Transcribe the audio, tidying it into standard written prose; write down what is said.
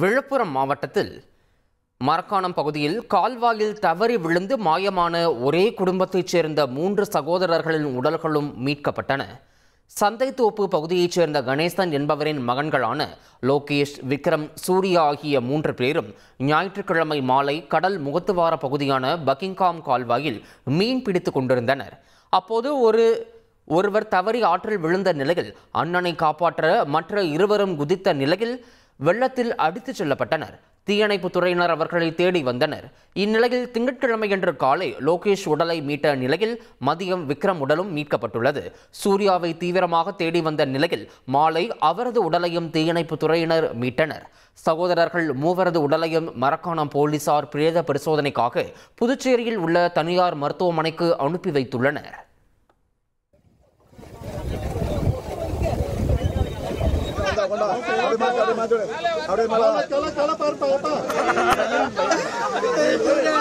விழுப்புரம் மாவட்டத்தில் மரக்காணம் பகுதியில் கால்வாயில் தவறி விழுந்து மாயமான ஒரே குடும்பத்தைச் சேர்ந்த 3 சகோதரர்களின் உடல்களும் மீட்கப்பட்டன. சந்தைத்தோப்பு பகுதியைச் சேர்ந்த கணேசன் என்பவரின் மகன்களான லோகேஷ், விக்ரம், சூர்யா ஆகிய 3 பேரும் ஞாயிற்றுக்கிழமை மாலை கடல் முகத்துவார பகுதியான பக்கிங்காம் கால்வாயில் மீன் பிடித்துக் கொண்டிருந்தனர். அப்போது ஒருவர் தவறி ஆற்றில் விழுந்த நிலையில் அண்ணனை காப்பாற்ற மற்ற இருவரும் குதித்த நிலையில் வெள்ளத்தில் அடித்துச் செல்லப்பட்டனர். தீயணைப்பு துறையினர் அவர்களை தேடி வந்தனர். இந்நிலையில் திங்கட்கிழமையன்று காலை லோகேஷ் உடலை மீட்ட நிலையில் மதியம் விக்ரம் உடலும் மீட்கப்பட்டுள்ளது. சூர்யாவை தீவிரமாக தேடி வந்த நிலையில் மாலை அவரது உடலையும் தீயணைப்பு துறையினர் மீட்டனர். சகோதரர்கள் 3 உடலையும் மரக்காணம் போலீசார் பிரேத பரிசோதனைக்காக புதுச்சேரியில் உள்ள தனியார் மருத்துவமனைக்கு அனுப்பி வைத்துள்ளனர். Ahora